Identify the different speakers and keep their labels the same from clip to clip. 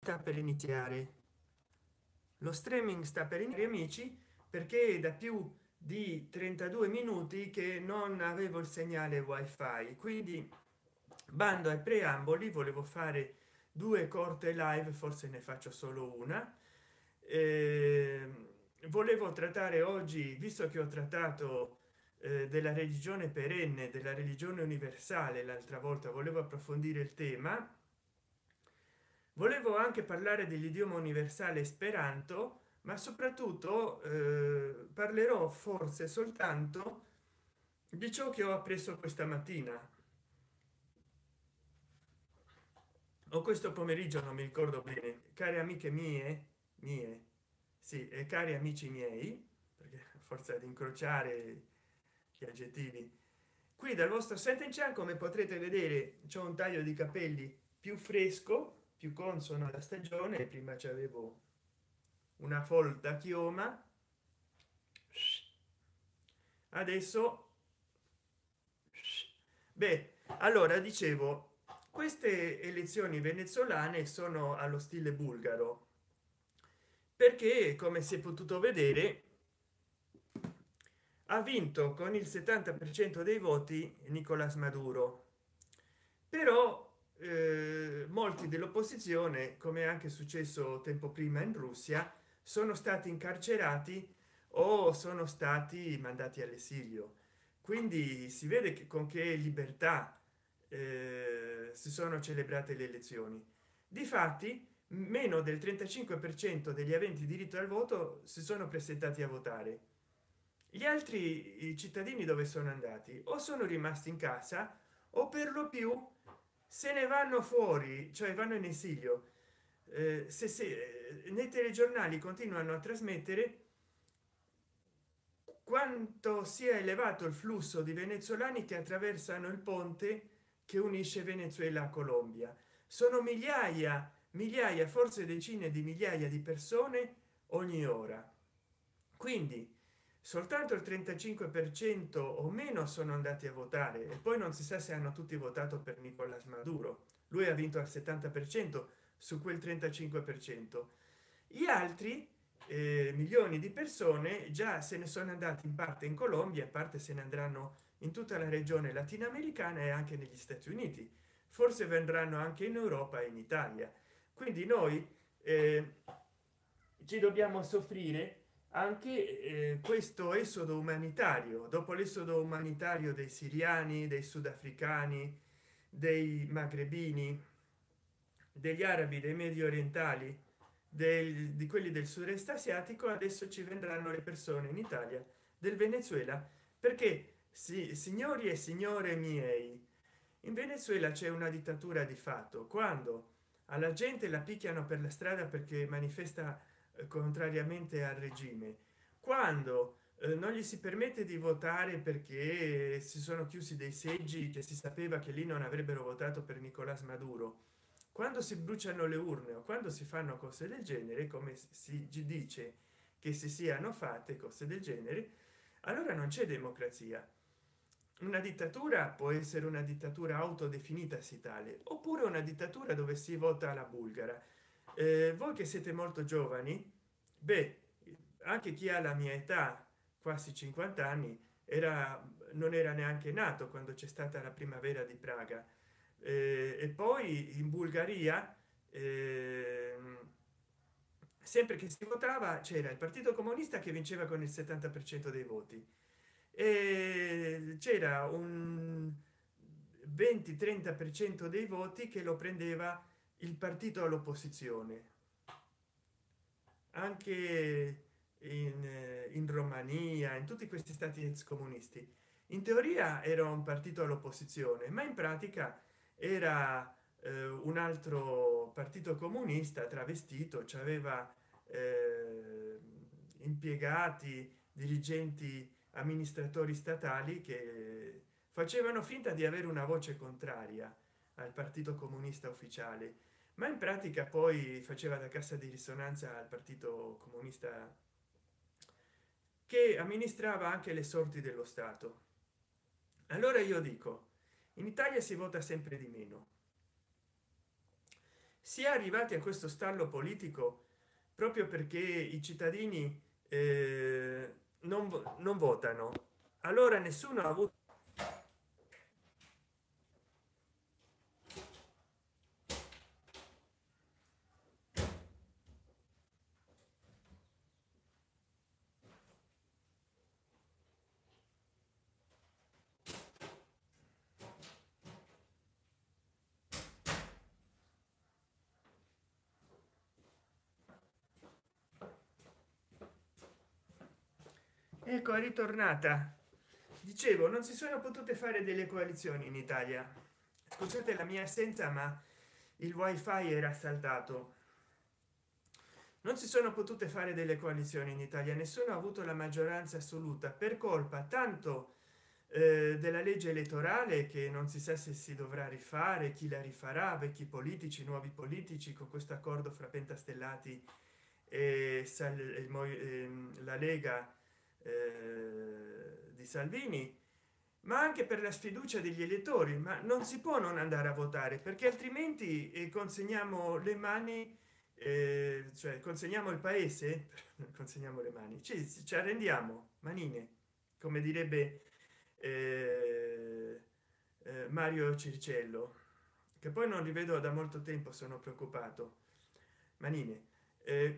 Speaker 1: sta per iniziare lo streaming, sta per iniziare, amici, perché è da più di 32 minuti che non avevo il segnale wifi, quindi bando ai preamboli. Volevo fare due corte live, forse ne faccio solo una. Volevo trattare oggi, visto che ho trattato della religione perenne, della religione universale l'altra volta, volevo approfondire il tema. Volevo anche parlare dell'idioma universale esperanto, ma soprattutto parlerò forse soltanto di ciò che ho appreso questa mattina o questo pomeriggio, non mi ricordo bene. Cari amiche mie, sì, e cari amici miei, perché a forza di incrociare gli aggettivi, qui dal vostro Sant'Enchan, come potrete vedere, c'è un taglio di capelli più fresco, più consono alla stagione. Prima c'avevo una folta chioma, adesso beh, allora dicevo, queste elezioni venezuelane sono allo stile bulgaro, perché come si è potuto vedere ha vinto con il 70% dei voti Nicolás Maduro. Però molti dell'opposizione, come è anche successo tempo prima in Russia, sono stati incarcerati o sono stati mandati all'esilio. Quindi si vede che con che libertà si sono celebrate le elezioni. Difatti meno del 35% degli aventi diritto al voto si sono presentati a votare. Gli altri i cittadini dove sono andati? O sono rimasti in casa o per lo più se ne vanno fuori, cioè vanno in esilio. Se nei telegiornali continuano a trasmettere quanto sia elevato il flusso di venezuelani che attraversano il ponte che unisce Venezuela a Colombia. Sono migliaia, forse decine di migliaia di persone ogni ora. Quindi soltanto il 35% o meno sono andati a votare, e poi non si sa se hanno tutti votato per Nicolás Maduro. Lui ha vinto al 70% su quel 35%. Gli altri milioni di persone già se ne sono andati, in parte in Colombia, in parte se ne andranno in tutta la regione latinoamericana e anche negli Stati Uniti. Forse vendranno anche in Europa e in Italia. Quindi noi ci dobbiamo soffrire anche questo esodo umanitario. Dopo l'esodo umanitario dei siriani, dei sudafricani, dei magrebini, degli arabi, dei medio orientali, di quelli del sud-est asiatico, adesso ci vendranno le persone in Italia del Venezuela, perché sì, signori e signore miei, in Venezuela c'è una dittatura di fatto. Quando alla gente la picchiano per la strada perché manifesta contrariamente al regime, quando non gli si permette di votare perché si sono chiusi dei seggi che si sapeva che lì non avrebbero votato per Nicolás Maduro, quando si bruciano le urne o quando si fanno cose del genere, come si dice che si siano fatte cose del genere, allora non c'è democrazia. Una dittatura può essere una dittatura autodefinitasi tale, oppure una dittatura dove si vota alla bulgara. Voi che siete molto giovani, beh, anche chi ha la mia età, quasi 50 anni, non era neanche nato quando c'è stata la primavera di Praga. E poi in Bulgaria, sempre che si votava, c'era il partito comunista che vinceva con il 70% dei voti, e c'era un 20-30% dei voti che lo prendeva il partito all'opposizione. Anche in Romania, in tutti questi stati ex comunisti, in teoria era un partito all'opposizione, ma in pratica era un altro partito comunista travestito. C'aveva impiegati, dirigenti, amministratori statali che facevano finta di avere una voce contraria al partito comunista ufficiale, ma in pratica poi faceva da cassa di risonanza al partito comunista che amministrava anche le sorti dello stato. Allora io dico, in Italia si vota sempre di meno, si è arrivati a questo stallo politico proprio perché i cittadini non votano. Allora nessuno ha avuto. Ecco, è ritornata. Dicevo, non si sono potute fare delle coalizioni in Italia. Scusate la mia assenza, ma il wifi era saltato. Non si sono potute fare delle coalizioni in Italia, nessuno ha avuto la maggioranza assoluta per colpa tanto della legge elettorale, che non si sa se si dovrà rifare, chi la rifarà, vecchi politici, nuovi politici, con questo accordo fra pentastellati e la Lega di Salvini, ma anche per la sfiducia degli elettori. Ma non si può non andare a votare, perché altrimenti consegniamo le mani, cioè consegniamo il paese. Consegniamo le mani, ci arrendiamo, manine, come direbbe Mario Circello, che poi non rivedo da molto tempo, sono preoccupato. Manine,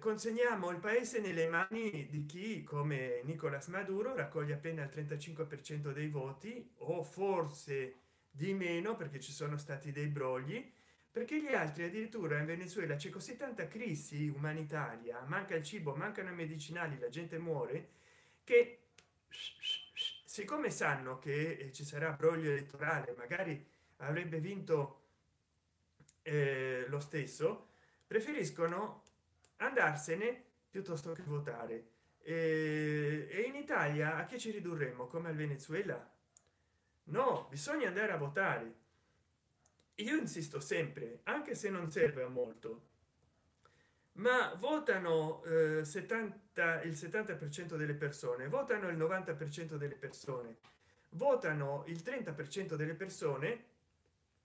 Speaker 1: consegniamo il paese nelle mani di chi, come Nicolas Maduro, raccoglie appena il 35% dei voti, o forse di meno, perché ci sono stati dei brogli, perché gli altri, addirittura in Venezuela c'è così tanta crisi umanitaria, manca il cibo, mancano i medicinali, la gente muore, che siccome sanno che ci sarà broglio elettorale, magari avrebbe vinto lo stesso, preferiscono andarsene piuttosto che votare. E in Italia a che ci ridurremo, come al Venezuela? No, bisogna andare a votare. Io insisto sempre, anche se non serve a molto, ma votano 70, il 70% delle persone, votano il 90% delle persone, votano il 30% delle persone,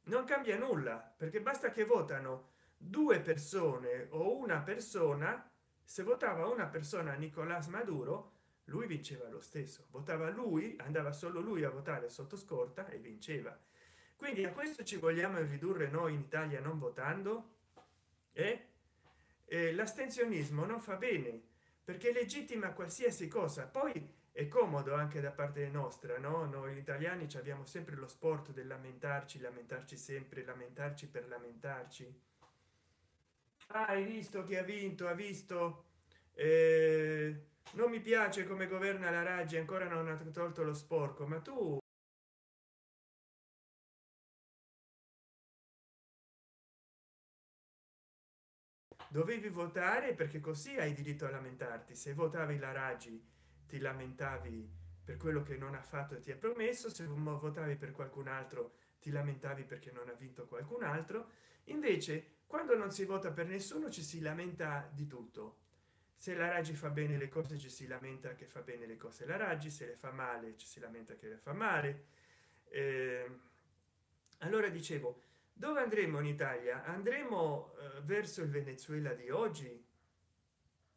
Speaker 1: non cambia nulla, perché basta che votano due persone o una persona. Se votava una persona Nicolás Maduro, lui vinceva lo stesso. Votava lui, andava solo lui a votare sotto scorta e vinceva. Quindi a questo ci vogliamo ridurre noi in Italia, non votando? eh? L'astensionismo non fa bene, perché legittima qualsiasi cosa. Poi è comodo anche da parte nostra, no? Noi italiani ci abbiamo sempre lo sport del lamentarci, lamentarci sempre, lamentarci per lamentarci. Ah, hai visto chi ha vinto, ha visto, non mi piace come governa la Raggi, ancora non ha tolto lo sporco. Ma tu dovevi votare, perché così hai diritto a lamentarti. Se votavi la Raggi ti lamentavi per quello che non ha fatto e ti ha promesso, se votavi per qualcun altro ti lamentavi perché non ha vinto qualcun altro. Invece quando non si vota per nessuno ci si lamenta di tutto. Se la Raggi fa bene le cose ci si lamenta che fa bene le cose la Raggi, se le fa male ci si lamenta che le fa male. Eh, allora dicevo, dove andremo in Italia? Andremo verso il Venezuela di oggi,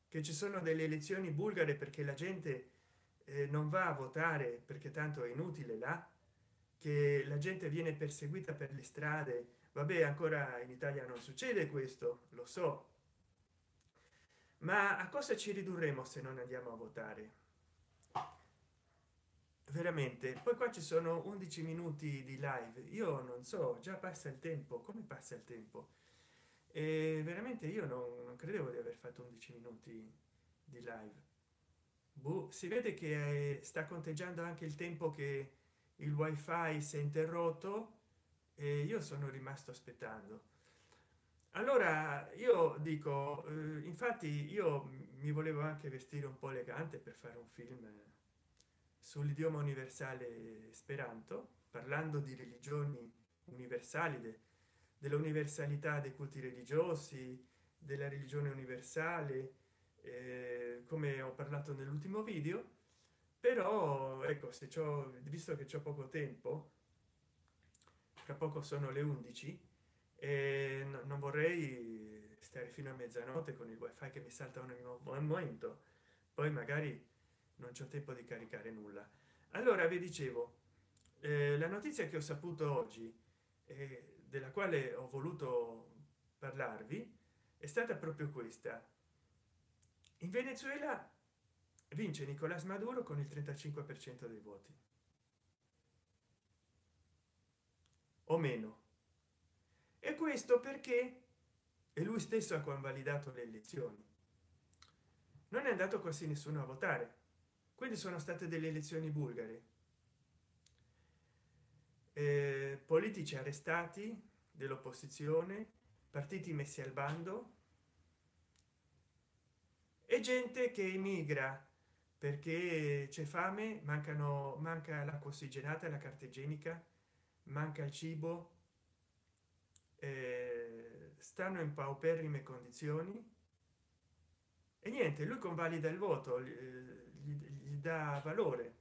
Speaker 1: che ci sono delle elezioni bulgare perché la gente non va a votare perché tanto è inutile là, che la gente viene perseguita per le strade. Vabbè, ancora in Italia non succede questo, lo so, ma a cosa ci ridurremo se non andiamo a votare? Veramente. Poi qua ci sono 11 minuti di live, io non so, già passa il tempo. Come passa il tempo? E veramente io non credevo di aver fatto 11 minuti di live. Boh, si vede che sta conteggiando anche il tempo che il wifi si è interrotto e io sono rimasto aspettando. Allora io dico, infatti io mi volevo anche vestire un po' elegante per fare un film sull'idioma universale speranto, parlando di religioni universali, dell'universalità dei culti religiosi, della religione universale, come ho parlato nell'ultimo video. Però ecco, se c'ho, visto che c'ho poco tempo, tra poco sono le 11 e non vorrei stare fino a mezzanotte con il wifi che mi salta ogni momento, poi magari non c'ho tempo di caricare nulla. Allora vi dicevo, la notizia che ho saputo oggi, della quale ho voluto parlarvi, è stata proprio questa: in Venezuela vince Nicolás Maduro con il 35% dei voti o meno, e questo perché è lui stesso a convalidato le elezioni. Non è andato quasi nessuno a votare, quindi sono state delle elezioni bulgare. Politici arrestati dell'opposizione, partiti messi al bando e gente che emigra perché c'è fame, manca l'acqua ossigenata e la carta igienica, manca il cibo, stanno in pauperrime condizioni. E niente, lui convalida il voto, gli dà valore.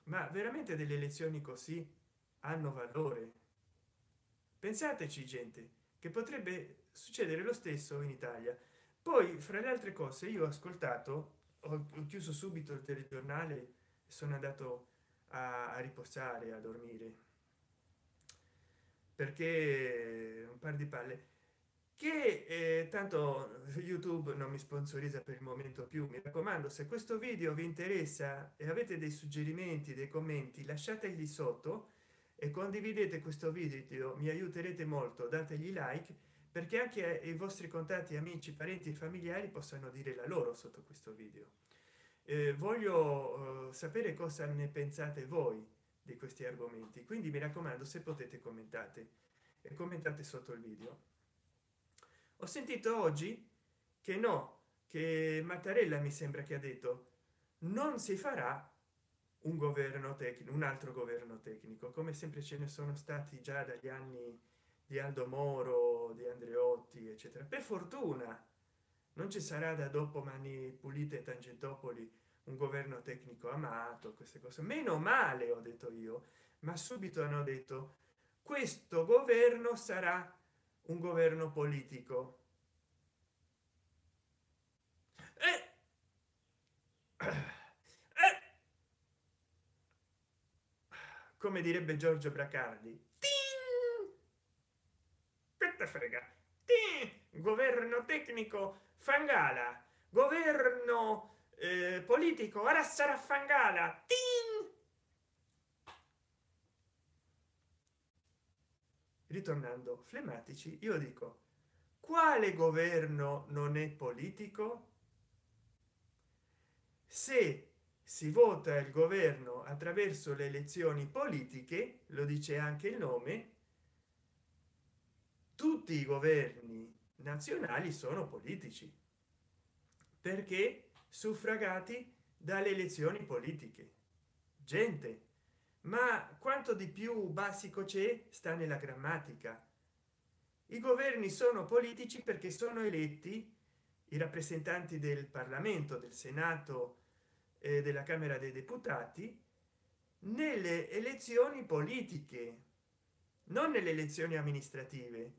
Speaker 1: Ma veramente delle elezioni così hanno valore? Pensateci, gente, che potrebbe succedere lo stesso in Italia. Poi, fra le altre cose, io ho ascoltato, ho chiuso subito il telegiornale e sono andato a riposare, a dormire, perché un par di palle che tanto YouTube non mi sponsorizza per il momento più. Mi raccomando, se questo video vi interessa e avete dei suggerimenti, dei commenti, lasciateli sotto e condividete questo video, mi aiuterete molto. Dategli like perché anche i vostri contatti, amici, parenti e familiari possano dire la loro sotto questo video. Voglio sapere cosa ne pensate voi di questi argomenti, quindi mi raccomando, se potete commentate e commentate sotto il video. Ho sentito oggi che no, che Mattarella mi sembra che ha detto non si farà un governo tecnico, un altro governo tecnico, come sempre ce ne sono stati già dagli anni di Aldo Moro, di Andreotti, eccetera. Per fortuna non ci sarà da dopo Mani Pulite e Tangentopoli un governo tecnico amato, queste cose. Meno male, ho detto io, ma subito hanno detto questo governo sarà un governo politico. Eh, eh, come direbbe Giorgio Bracardi, tin, che te frega, tin, governo tecnico Fangala, governo politico ora sarà Fangala, tin. Ritornando flematici, io dico, quale governo non è politico? Se si vota il governo attraverso le elezioni politiche, lo dice anche il nome, tutti i governi nazionali sono politici perché suffragati dalle elezioni politiche. Gente, ma quanto di più basico c'è sta nella grammatica. I governi sono politici perché sono eletti i rappresentanti del Parlamento, del Senato e della Camera dei Deputati nelle elezioni politiche, non nelle elezioni amministrative.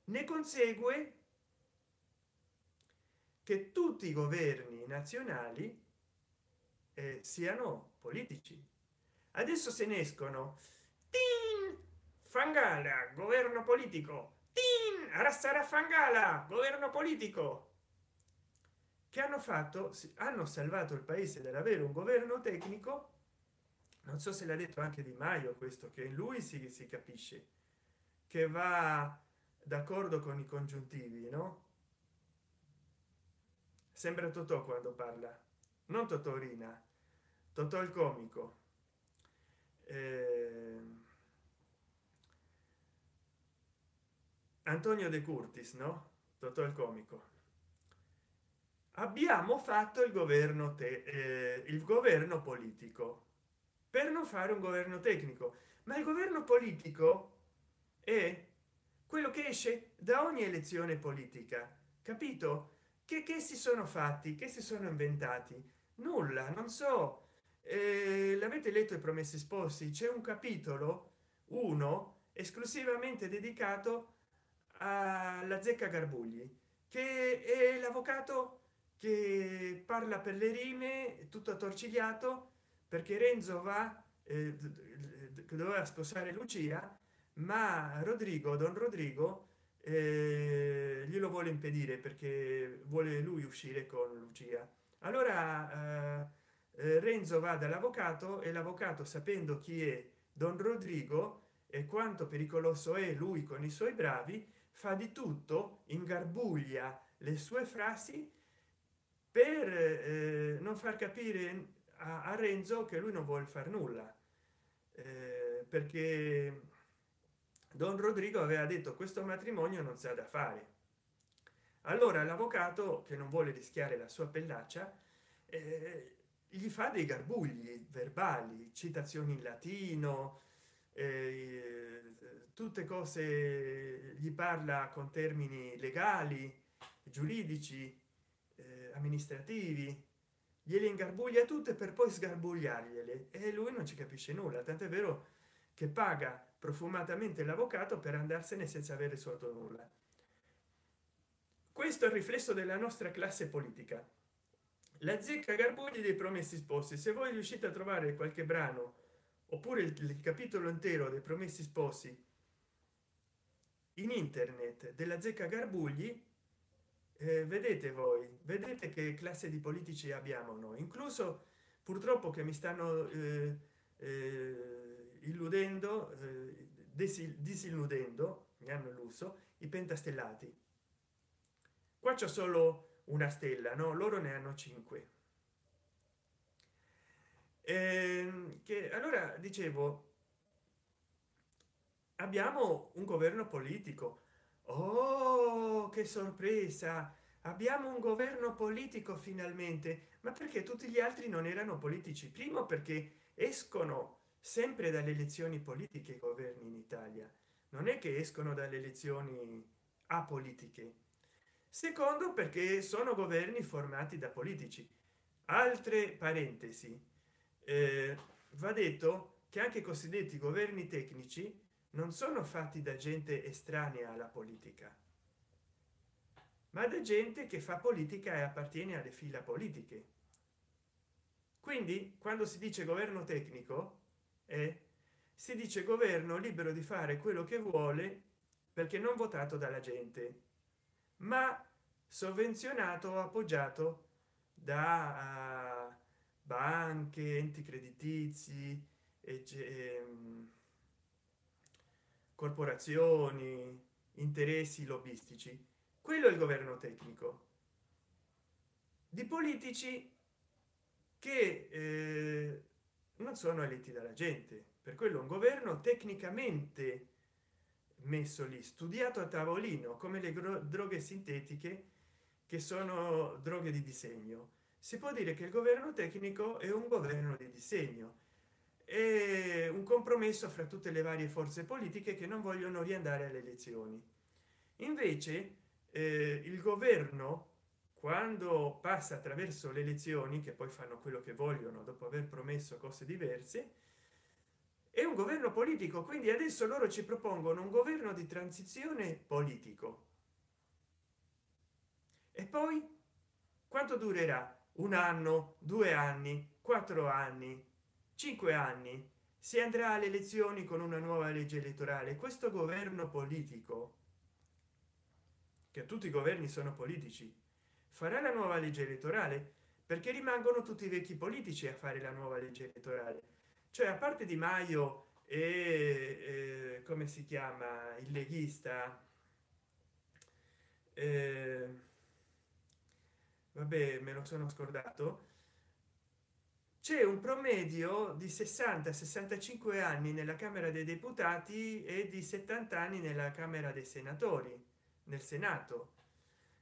Speaker 1: Ne consegue che tutti i governi nazionali siano politici. Adesso se ne escono tin, Fangala governo politico, tin, Rassara Fangala governo politico, che hanno fatto, hanno salvato il paese dall'avere un governo tecnico. Non so se l'ha detto anche Di Maio questo, che in lui si capisce che va d'accordo con i congiuntivi, no? Sembra Totò quando parla, non Totorina, Totò il comico. eh, Antonio De Curtis, no? Totò il comico. Abbiamo fatto il governo politico per non fare un governo tecnico, ma il governo politico è quello che esce da ogni elezione politica, capito? Che si sono fatti, che si sono inventati? Nulla, non so. L'avete letto i Promessi Sposi? C'è un capitolo, uno esclusivamente dedicato alla zecca Garbugli, che è l'avvocato che parla per le rime tutto attorcigliato perché Renzo va che doveva sposare Lucia, ma Rodrigo, don Rodrigo, glielo vuole impedire perché vuole lui uscire con Lucia. Allora Renzo va dall'avvocato e l'avvocato, sapendo chi è don Rodrigo e quanto pericoloso è lui con i suoi bravi, fa di tutto, ingarbuglia le sue frasi per non far capire a Renzo che lui non vuole far nulla, perché don Rodrigo aveva detto questo matrimonio non si ha da fare. Allora l'avvocato, che non vuole rischiare la sua pellaccia, gli fa dei garbugli verbali, citazioni in latino, tutte cose, gli parla con termini legali, giuridici, amministrativi, gliele ingarbuglia tutte per poi sgarbugliargliele e lui non ci capisce nulla, tant'è vero che paga profumatamente l'avvocato per andarsene senza aver risolto nulla. Questo è il riflesso della nostra classe politica, la zecca Garbugli dei Promessi Sposi. Se voi riuscite a trovare qualche brano oppure il capitolo intero dei Promessi Sposi in internet della zecca Garbugli, vedete voi, vedete che classe di politici abbiamo noi, incluso purtroppo che mi stanno illudendo, disilludendo, mi hanno illuso i pentastellati. Qua c'è solo una stella, no, loro ne hanno 5. Che allora dicevo, abbiamo un governo politico. Oh, che sorpresa, abbiamo un governo politico finalmente. Ma perché tutti gli altri non erano politici? Primo perché escono sempre dalle elezioni politiche i governi in Italia, non è che escono dalle elezioni apolitiche. Secondo perché sono governi formati da politici. Altre parentesi, va detto che anche i cosiddetti governi tecnici non sono fatti da gente estranea alla politica, ma da gente che fa politica e appartiene alle fila politiche. Quindi quando si dice governo tecnico, si dice governo libero di fare quello che vuole perché non votato dalla gente, ma sovvenzionato o appoggiato da banche, enti creditizi, corporazioni, interessi lobbistici. Quello è il governo tecnico. Di politici che non sono eletti dalla gente, per quello un governo tecnicamente messo lì, studiato a tavolino, come le droghe sintetiche, che sono droghe di disegno. Si può dire che il governo tecnico è un governo di disegno, è un compromesso fra tutte le varie forze politiche che non vogliono riandare alle elezioni. Invece il governo, quando passa attraverso le elezioni, che poi fanno quello che vogliono dopo aver promesso cose diverse, è un governo politico. Quindi adesso loro ci propongono un governo di transizione politico. E poi quanto durerà? Un anno, 2 anni, 4 anni, 5 anni? Si andrà alle elezioni con una nuova legge elettorale. Questo governo politico, che tutti i governi sono politici, farà la nuova legge elettorale perché rimangono tutti i vecchi politici a fare la nuova legge elettorale. Cioè, a parte Di Maio e come si chiama il leghista, eh, vabbè, me lo sono scordato, c'è un promedio di 60-65 anni nella Camera dei Deputati e di 70 anni nella Camera dei Senatori, nel Senato.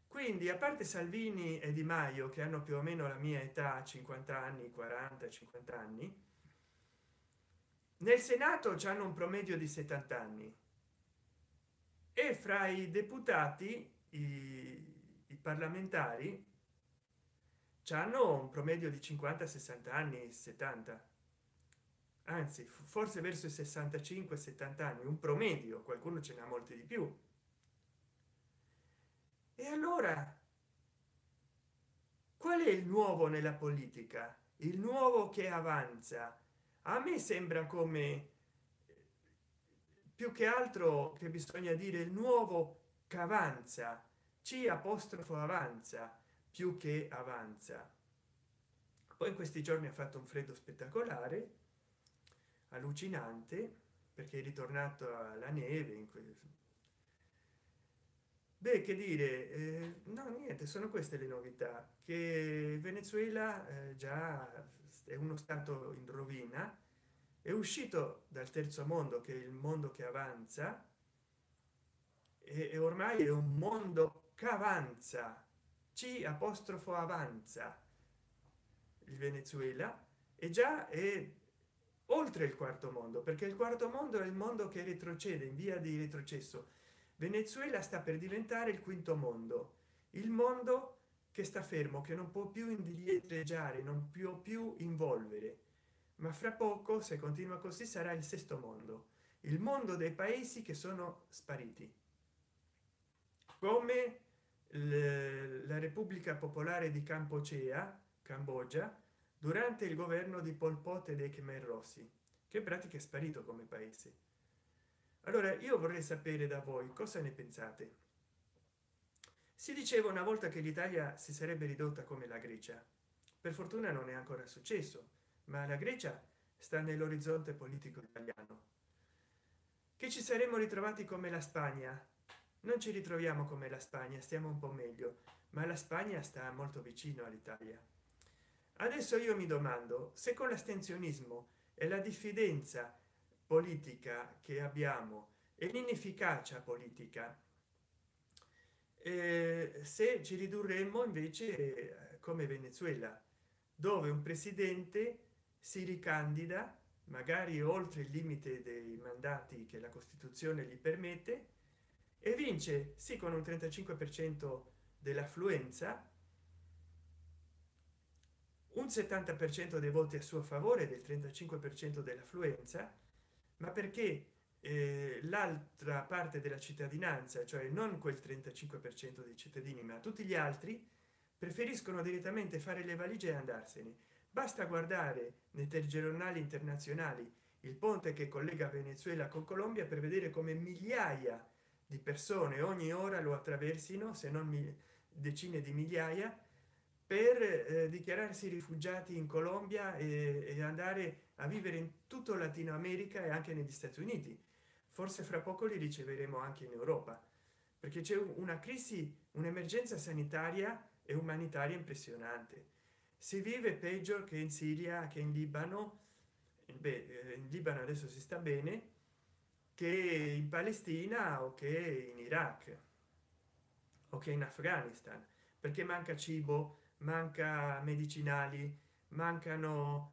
Speaker 1: Quindi, a parte Salvini e Di Maio, che hanno più o meno la mia età, 50 anni, 40-50 anni, nel Senato hanno un promedio di 70 anni e fra i deputati, i parlamentari, hanno un promedio di 50-60 anni, 70, anzi forse verso i 65-70 anni, un promedio, qualcuno ce n'ha molti di più. E allora qual è il nuovo nella politica? Il nuovo che avanza a me sembra come più che altro che bisogna dire il nuovo che avanza, c apostrofo avanza, più che avanza. Poi in questi giorni ha fatto un freddo spettacolare, allucinante, perché è ritornato alla neve in beh, che dire, no, niente, sono queste le novità, che Venezuela già è uno stato in rovina, è uscito dal terzo mondo, che è il mondo che avanza, e ormai è un mondo che avanza, c apostrofo avanza. Il Venezuela e già è oltre il quarto mondo, perché il quarto mondo è il mondo che retrocede, in via di retrocesso. Venezuela sta per diventare il quinto mondo, il mondo che sta fermo, che non può più indietreggiare, non può più involvere, ma fra poco, se continua così, sarà il sesto mondo, il mondo dei paesi che sono spariti, come la Repubblica Popolare di Campuchea, Cambogia, durante il governo di Pol Pot e dei Khmer Rossi, che in pratica è sparito come paese. Allora io vorrei sapere da voi cosa ne pensate. Si diceva una volta che l'Italia si sarebbe ridotta come la Grecia. Per fortuna non è ancora successo, ma la Grecia sta nell'orizzonte politico italiano. Che ci saremmo ritrovati come la Spagna. Non ci ritroviamo come la Spagna, stiamo un po' meglio, ma la Spagna sta molto vicino all'Italia. Adesso io mi domando se con l'astensionismo e la diffidenza politica che abbiamo e l'inefficacia politica, se ci ridurremmo invece come Venezuela, dove un presidente si ricandida magari oltre il limite dei mandati che la Costituzione gli permette e vince sì con un 35% dell'affluenza, un 70% dei voti a suo favore, del 35% dell'affluenza, ma perché l'altra parte della cittadinanza, cioè non quel 35% dei cittadini ma tutti gli altri, preferiscono direttamente fare le valigie e andarsene. Basta guardare nei telegiornali internazionali il ponte che collega Venezuela con Colombia per vedere come migliaia di persone ogni ora lo attraversino, se non decine di migliaia, per dichiararsi rifugiati in Colombia e andare a vivere in tutto Latino America e anche negli Stati Uniti. Forse fra poco li riceveremo anche in Europa, perché c'è una crisi, un'emergenza sanitaria e umanitaria impressionante. Si vive peggio che in Siria, che in Libano. Beh, in Libano adesso si sta bene, che in Palestina o che in Iraq o che in Afghanistan, perché manca cibo, manca medicinali, manca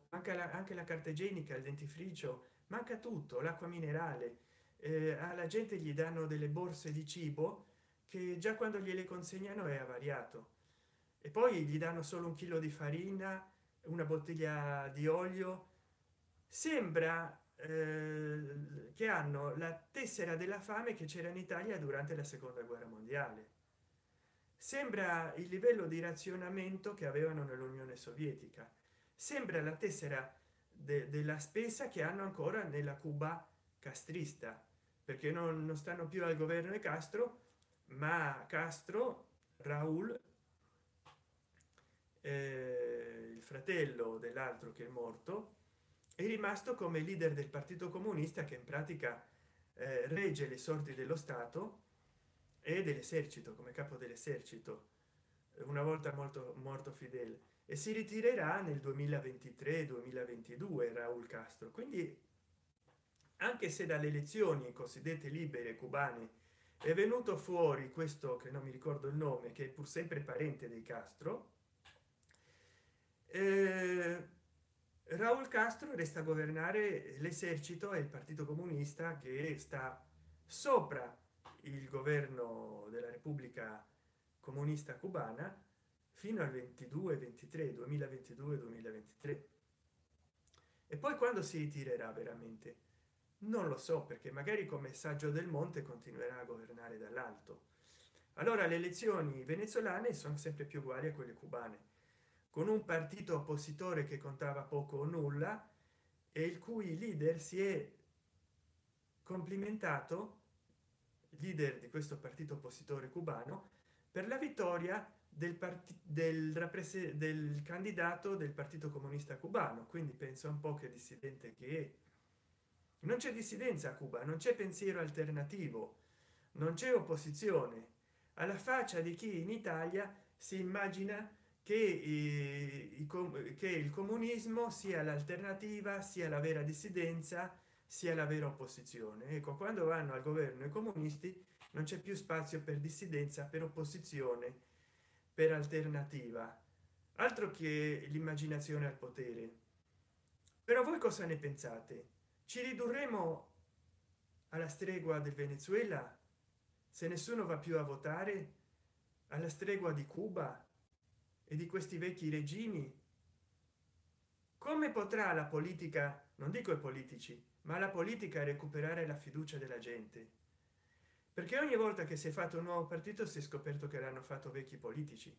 Speaker 1: anche la carta igienica, il dentifricio, manca tutto, l'acqua minerale. Alla gente gli danno delle borse di cibo che già quando gliele consegnano è avariato, e poi gli danno solo un chilo di farina, una bottiglia di olio. Sembra che hanno la tessera della fame che c'era in Italia durante la seconda guerra mondiale. Sembra il livello di razionamento che avevano nell'Unione Sovietica, sembra la tessera della spesa che hanno ancora nella Cuba castrista, perché non stanno più al governo di Castro, ma Castro, Raúl, il fratello dell'altro che è morto, è rimasto come leader del Partito Comunista, che in pratica regge le sorti dello Stato e dell'esercito, come capo dell'esercito, una volta morto Fidel, e si ritirerà nel 2023-2022 Raúl Castro. Quindi anche se dalle elezioni cosiddette libere cubane è venuto fuori questo che non mi ricordo il nome, che è pur sempre parente dei Castro, eh, Raúl Castro resta a governare l'esercito e il Partito Comunista, che sta sopra il governo della Repubblica Comunista Cubana fino al 22 23 2022 2023. E poi quando si ritirerà veramente non lo so, perché magari come Saggio del Monte continuerà a governare dall'alto. allora le elezioni venezuelane sono sempre più uguali a quelle cubane, con un partito oppositore che contava poco o nulla e il cui leader si è complimentato, leader di questo partito oppositore cubano, per la vittoria del candidato del partito comunista cubano. Quindi penso un po' che dissidente che è. Non c'è dissidenza a Cuba, non c'è pensiero alternativo, non c'è opposizione, alla faccia di chi in Italia si immagina che, che il comunismo sia l'alternativa, sia la vera dissidenza, sia la vera opposizione. Ecco, quando vanno al governo i comunisti non c'è più spazio per dissidenza, per opposizione, per alternativa, altro che l'immaginazione al potere. Però voi cosa ne pensate? Ci ridurremo alla stregua del Venezuela se nessuno va più a votare, alla stregua di Cuba e di questi vecchi regimi? Come potrà la politica, non dico i politici, ma la politica, recuperare la fiducia della gente? Perché ogni volta che si è fatto un nuovo partito si è scoperto che l'hanno fatto vecchi politici.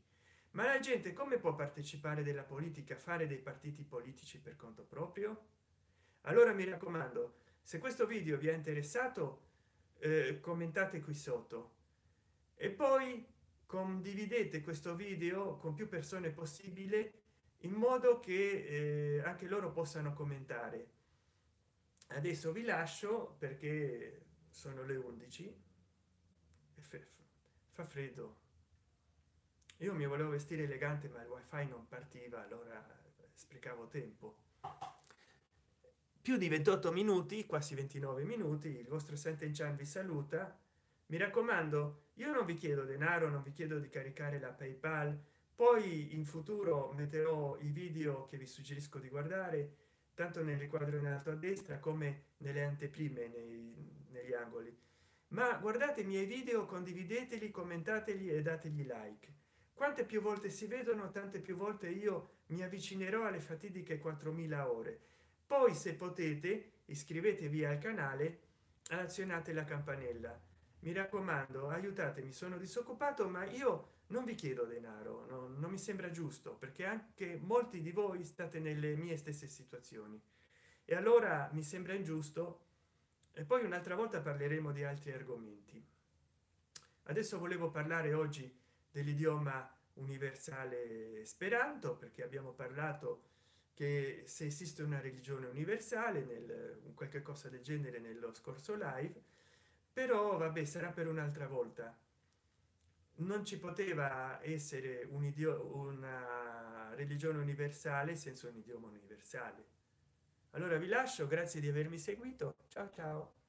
Speaker 1: Ma la gente come può partecipare della politica, fare dei partiti politici per conto proprio? Allora mi raccomando, se questo video vi è interessato, commentate qui sotto e poi condividete questo video con più persone possibile, in modo che anche loro possano commentare. Adesso vi lascio perché sono le 11 e fa freddo. Io mi volevo vestire elegante ma il wifi non partiva, allora sprecavo tempo. Più di 28 minuti, quasi 29 minuti, il vostro Senten Chan vi saluta. Mi raccomando, io non vi chiedo denaro, non vi chiedo di caricare la PayPal, poi in futuro metterò i video che vi suggerisco di guardare, tanto nel riquadro in alto a destra come nelle anteprime, negli angoli. Ma guardate i miei video, condivideteli, commentateli e dategli like. Quante più volte si vedono, tante più volte io mi avvicinerò alle fatidiche 4000 ore. Poi se potete iscrivetevi al canale, azionate la campanella. Mi raccomando, aiutatemi, sono disoccupato ma io non vi chiedo denaro, non mi sembra giusto, perché anche molti di voi state nelle mie stesse situazioni e allora mi sembra ingiusto. E poi un'altra volta parleremo di altri argomenti. Adesso volevo parlare oggi dell'idioma universale Esperanto, perché abbiamo parlato che se esiste una religione universale, nel un qualche cosa del genere nello scorso live. Però vabbè, sarà per un'altra volta. Non ci poteva essere un idioma, una religione universale senza un idioma universale. Allora vi lascio, grazie di avermi seguito, ciao ciao.